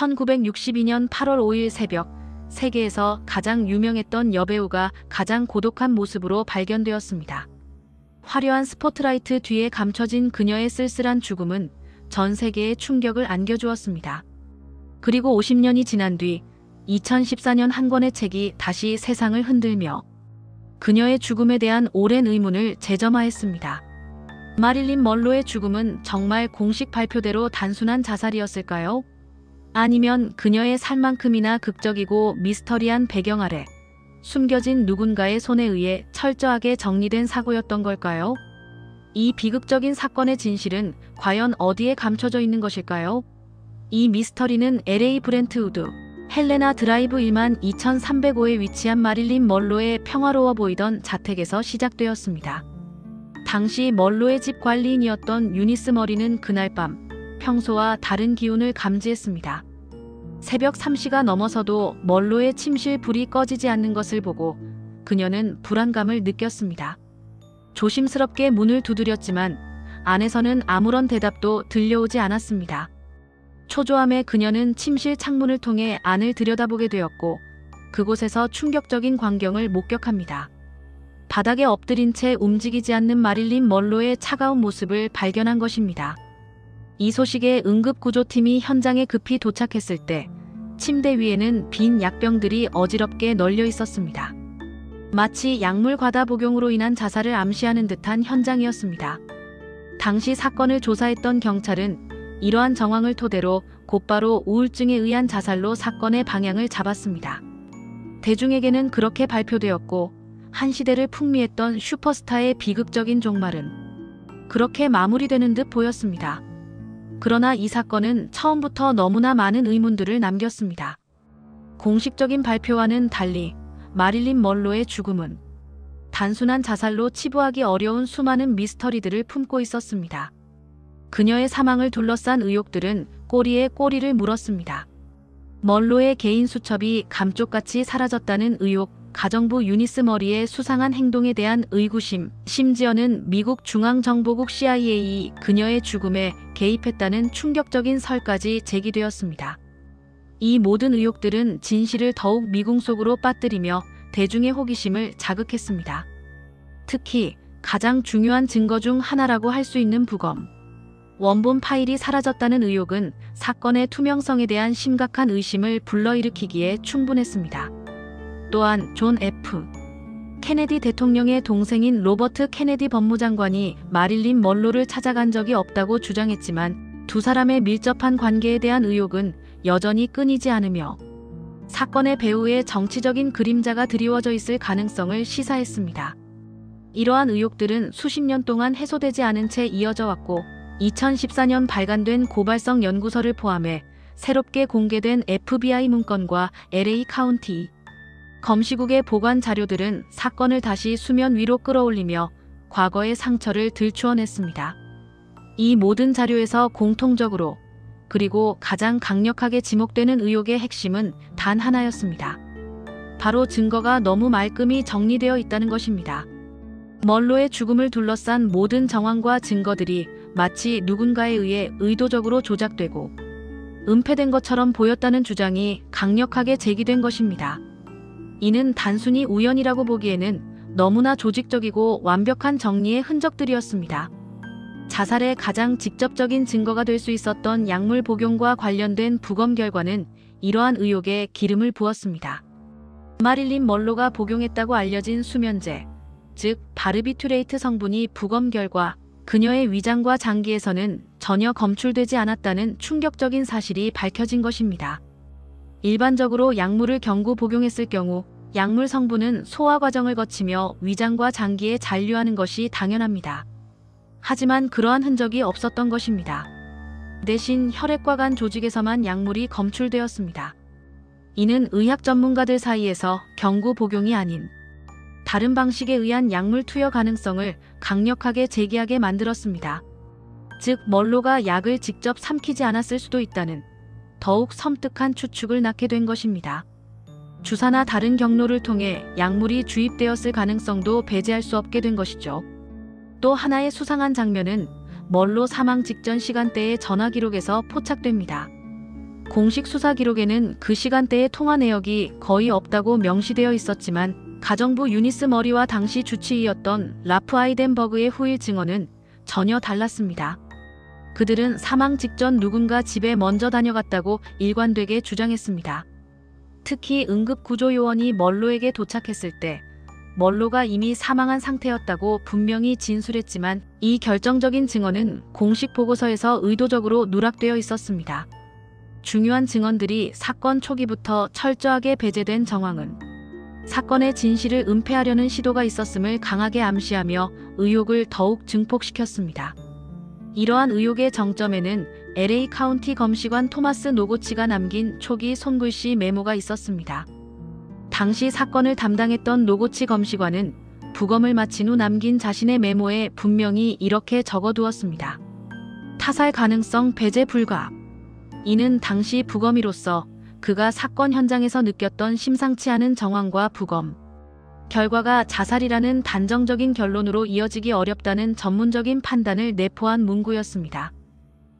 1962년 8월 5일 새벽, 세계에서 가장 유명했던 여배우가 가장 고독한 모습으로 발견되었습니다. 화려한 스포트라이트 뒤에 감춰진 그녀의 쓸쓸한 죽음은 전 세계에 충격을 안겨주었습니다. 그리고 50년이 지난 뒤 2014년 한 권의 책이 다시 세상을 흔들며 그녀의 죽음에 대한 오랜 의문을 재점화했습니다. 마릴린 먼로의 죽음은 정말 공식 발표대로 단순한 자살이었을까요? 아니면 그녀의 삶만큼이나 극적이고 미스터리한 배경 아래 숨겨진 누군가의 손에 의해 철저하게 정리된 사고였던 걸까요? 이 비극적인 사건의 진실은 과연 어디에 감춰져 있는 것일까요? 이 미스터리는 LA 브렌트우드 헬레나 드라이브 1만 2305에 위치한 마릴린 먼로의 평화로워 보이던 자택에서 시작되었습니다. 당시 먼로의 집 관리인이었던 유니스 머리는 그날 밤 평소와 다른 기운을 감지했습니다. 새벽 3시가 넘어서도 먼로의 침실 불이 꺼지지 않는 것을 보고 그녀는 불안감을 느꼈습니다. 조심스럽게 문을 두드렸지만 안에서는 아무런 대답도 들려오지 않았습니다. 초조함에 그녀는 침실 창문을 통해 안을 들여다보게 되었고 그곳에서 충격적인 광경을 목격합니다. 바닥에 엎드린 채 움직이지 않는 마릴린 먼로의 차가운 모습을 발견한 것입니다. 이 소식에 응급구조팀이 현장에 급히 도착했을 때 침대 위에는 빈 약병들이 어지럽게 널려 있었습니다. 마치 약물 과다 복용으로 인한 자살을 암시하는 듯한 현장이었습니다. 당시 사건을 조사했던 경찰은 이러한 정황을 토대로 곧바로 우울증에 의한 자살로 사건의 방향을 잡았습니다. 대중에게는 그렇게 발표되었고 한 시대를 풍미했던 슈퍼스타의 비극적인 종말은 그렇게 마무리되는 듯 보였습니다. 그러나 이 사건은 처음부터 너무나 많은 의문들을 남겼습니다. 공식적인 발표와는 달리 마릴린 먼로의 죽음은 단순한 자살로 치부하기 어려운 수많은 미스터리들을 품고 있었습니다. 그녀의 사망을 둘러싼 의혹들은 꼬리에 꼬리를 물었습니다. 먼로의 개인 수첩이 감쪽같이 사라졌다는 의혹, 가정부 유니스 머리의 수상한 행동에 대한 의구심, 심지어는 미국 중앙정보국 CIA 그녀의 죽음에 개입했다는 충격적인 설까지 제기되었습니다. 이 모든 의혹들은 진실을 더욱 미궁 속으로 빠뜨리며 대중의 호기심을 자극했습니다. 특히 가장 중요한 증거 중 하나라고 할 수 있는 부검. 원본 파일이 사라졌다는 의혹은 사건의 투명성에 대한 심각한 의심을 불러일으키기에 충분했습니다. 또한 존 F. 케네디 대통령의 동생인 로버트 케네디 법무장관이 마릴린 먼로를 찾아간 적이 없다고 주장했지만 두 사람의 밀접한 관계에 대한 의혹은 여전히 끊이지 않으며 사건의 배후에 정치적인 그림자가 드리워져 있을 가능성을 시사했습니다. 이러한 의혹들은 수십 년 동안 해소되지 않은 채 이어져 왔고 2014년 발간된 고발성 연구서를 포함해 새롭게 공개된 FBI 문건과 LA 카운티 검시국의 보관 자료들은 사건을 다시 수면 위로 끌어올리며 과거의 상처를 들추어냈습니다. 이 모든 자료에서 공통적으로 그리고 가장 강력하게 지목되는 의혹의 핵심은 단 하나였습니다. 바로 증거가 너무 말끔히 정리되어 있다는 것입니다. 먼로의 죽음을 둘러싼 모든 정황과 증거들이 마치 누군가에 의해 의도적으로 조작되고 은폐된 것처럼 보였다는 주장이 강력하게 제기된 것입니다. 이는 단순히 우연이라고 보기에는 너무나 조직적이고 완벽한 정리의 흔적들이었습니다. 자살의 가장 직접적인 증거가 될 수 있었던 약물 복용과 관련된 부검 결과는 이러한 의혹에 기름을 부었습니다. 마릴린 먼로가 복용했다고 알려진 수면제, 즉 바르비투레이트 성분이 부검 결과 그녀의 위장과 장기에서는 전혀 검출되지 않았다는 충격적인 사실이 밝혀진 것입니다. 일반적으로 약물을 경구 복용했을 경우 약물 성분은 소화 과정을 거치며 위장과 장기에 잔류하는 것이 당연합니다. 하지만 그러한 흔적이 없었던 것입니다. 대신 혈액과 간 조직에서만 약물이 검출되었습니다. 이는 의학 전문가들 사이에서 경구 복용이 아닌 다른 방식에 의한 약물 투여 가능성을 강력하게 제기하게 만들었습니다. 즉 먼로가 약을 직접 삼키지 않았을 수도 있다는 더욱 섬뜩한 추측을 낳게 된 것입니다. 주사나 다른 경로를 통해 약물이 주입되었을 가능성도 배제할 수 없게 된 것이죠. 또 하나의 수상한 장면은 먼로 사망 직전 시간대의 전화 기록에서 포착됩니다. 공식 수사 기록에는 그 시간대의 통화 내역이 거의 없다고 명시되어 있었지만 가정부 유니스 머리와 당시 주치의였던 라프 아이덴버그의 후일 증언은 전혀 달랐습니다. 그들은 사망 직전 누군가 집에 먼저 다녀갔다고 일관되게 주장했습니다. 특히 응급구조요원이 멀로에게 도착했을 때 멀로가 이미 사망한 상태였다고 분명히 진술했지만 이 결정적인 증언은 공식 보고서에서 의도적으로 누락되어 있었습니다. 중요한 증언들이 사건 초기부터 철저하게 배제된 정황은 사건의 진실을 은폐하려는 시도가 있었음을 강하게 암시하며 의혹을 더욱 증폭시켰습니다. 이러한 의혹의 정점에는 LA 카운티 검시관 토마스 노고치가 남긴 초기 손글씨 메모가 있었습니다. 당시 사건을 담당했던 노고치 검시관은 부검을 마친 후 남긴 자신의 메모에 분명히 이렇게 적어두었습니다. 타살 가능성 배제 불가. 이는 당시 부검의로서 그가 사건 현장에서 느꼈던 심상치 않은 정황과 부검 결과가 자살이라는 단정적인 결론으로 이어지기 어렵다는 전문적인 판단을 내포한 문구였습니다.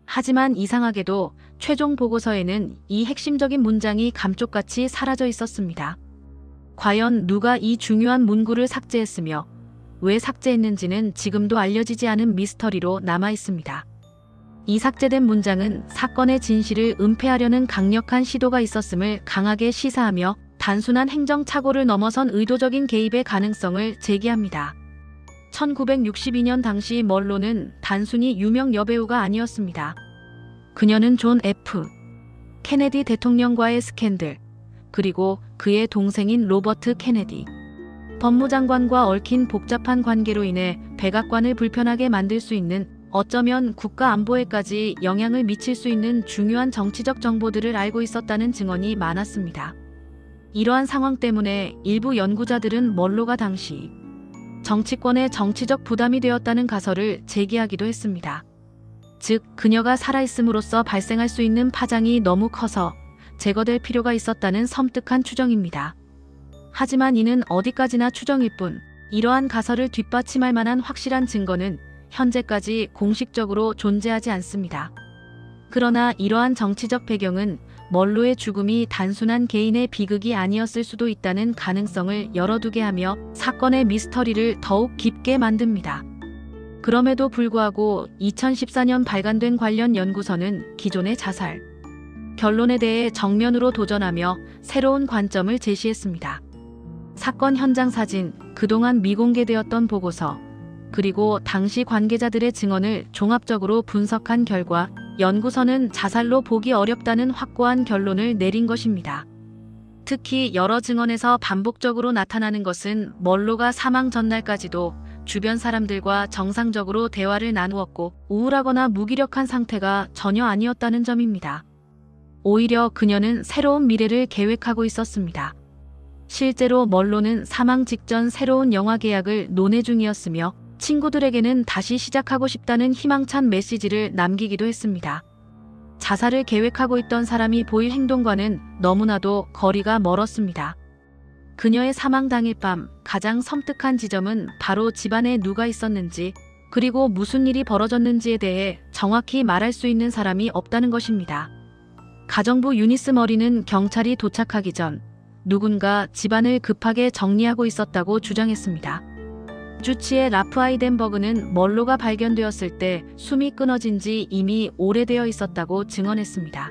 하지만 이상하게도 최종 보고서에는 이 핵심적인 문장이 감쪽같이 사라져 있었습니다. 과연 누가 이 중요한 문구를 삭제했으며 왜 삭제했는지는 지금도 알려지지 않은 미스터리로 남아 있습니다. 이 삭제된 문장은 사건의 진실을 은폐하려는 강력한 시도가 있었음을 강하게 시사하며 단순한 행정착오를 넘어선 의도적인 개입의 가능성을 제기합니다. 1962년 당시 멀로는 단순히 유명 여배우가 아니었습니다. 그녀는 존 F. 케네디 대통령과의 스캔들, 그리고 그의 동생인 로버트 케네디 법무장관과 얽힌 복잡한 관계로 인해 백악관을 불편하게 만들 수 있는, 어쩌면 국가 안보에까지 영향을 미칠 수 있는 중요한 정치적 정보들을 알고 있었다는 증언이 많았습니다. 이러한 상황 때문에 일부 연구자들은 멀로가 당시 정치권에 정치적 부담이 되었다는 가설을 제기하기도 했습니다. 즉, 그녀가 살아있음으로써 발생할 수 있는 파장이 너무 커서 제거될 필요가 있었다는 섬뜩한 추정입니다. 하지만 이는 어디까지나 추정일 뿐, 이러한 가설을 뒷받침할 만한 확실한 증거는 현재까지 공식적으로 존재하지 않습니다. 그러나 이러한 정치적 배경은 멀로의 죽음이 단순한 개인의 비극이 아니었을 수도 있다는 가능성을 열어두게 하며 사건의 미스터리를 더욱 깊게 만듭니다. 그럼에도 불구하고 2014년 발간된 관련 연구서는 기존의 자살 결론에 대해 정면으로 도전하며 새로운 관점을 제시했습니다. 사건 현장 사진, 그동안 미공개되었던 보고서, 그리고 당시 관계자들의 증언을 종합적으로 분석한 결과 연구서는 자살로 보기 어렵다는 확고한 결론을 내린 것입니다. 특히 여러 증언에서 반복적으로 나타나는 것은 멀로가 사망 전날까지도 주변 사람들과 정상적으로 대화를 나누었고 우울하거나 무기력한 상태가 전혀 아니었다는 점입니다. 오히려 그녀는 새로운 미래를 계획하고 있었습니다. 실제로 멀로는 사망 직전 새로운 영화 계약을 논의 중이었으며 친구들에게는 다시 시작하고 싶다는 희망찬 메시지를 남기기도 했습니다. 자살을 계획하고 있던 사람이 보일 행동과는 너무나도 거리가 멀었습니다. 그녀의 사망 당일 밤 가장 섬뜩한 지점은 바로 집안에 누가 있었는지, 그리고 무슨 일이 벌어졌는지에 대해 정확히 말할 수 있는 사람이 없다는 것입니다. 가정부 유니스 머리는 경찰이 도착하기 전 누군가 집안을 급하게 정리하고 있었다고 주장했습니다. 주치의 라프 아이덴버그는 멀로가 발견되었을 때 숨이 끊어진 지 이미 오래되어 있었다고 증언했습니다.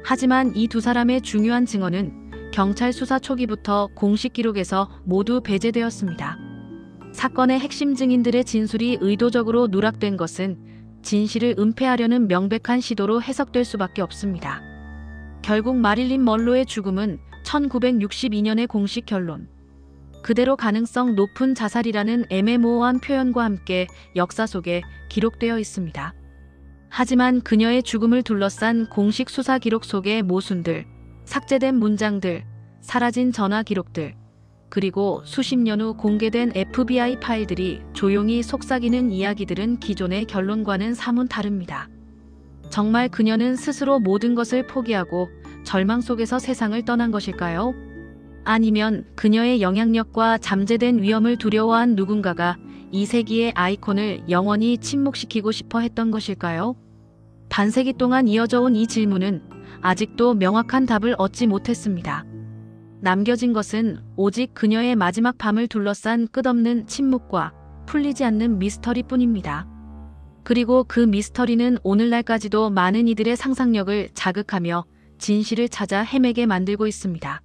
하지만 이 두 사람의 중요한 증언은 경찰 수사 초기부터 공식 기록에서 모두 배제되었습니다. 사건의 핵심 증인들의 진술이 의도적으로 누락된 것은 진실을 은폐하려는 명백한 시도로 해석될 수밖에 없습니다. 결국 마릴린 멀로의 죽음은 1962년의 공식 결론, 그대로 가능성 높은 자살이라는 애매모호한 표현과 함께 역사 속에 기록되어 있습니다. 하지만 그녀의 죽음을 둘러싼 공식 수사 기록 속의 모순들, 삭제된 문장들, 사라진 전화 기록들, 그리고 수십 년 후 공개된 FBI 파일들이 조용히 속삭이는 이야기들은 기존의 결론과는 사뭇 다릅니다. 정말 그녀는 스스로 모든 것을 포기하고 절망 속에서 세상을 떠난 것일까요? 아니면 그녀의 영향력과 잠재된 위험을 두려워한 누군가가 이 세기의 아이콘을 영원히 침묵시키고 싶어 했던 것일까요? 반세기 동안 이어져 온 이 질문은 아직도 명확한 답을 얻지 못했습니다. 남겨진 것은 오직 그녀의 마지막 밤을 둘러싼 끝없는 침묵과 풀리지 않는 미스터리뿐입니다. 그리고 그 미스터리는 오늘날까지도 많은 이들의 상상력을 자극하며 진실을 찾아 헤매게 만들고 있습니다.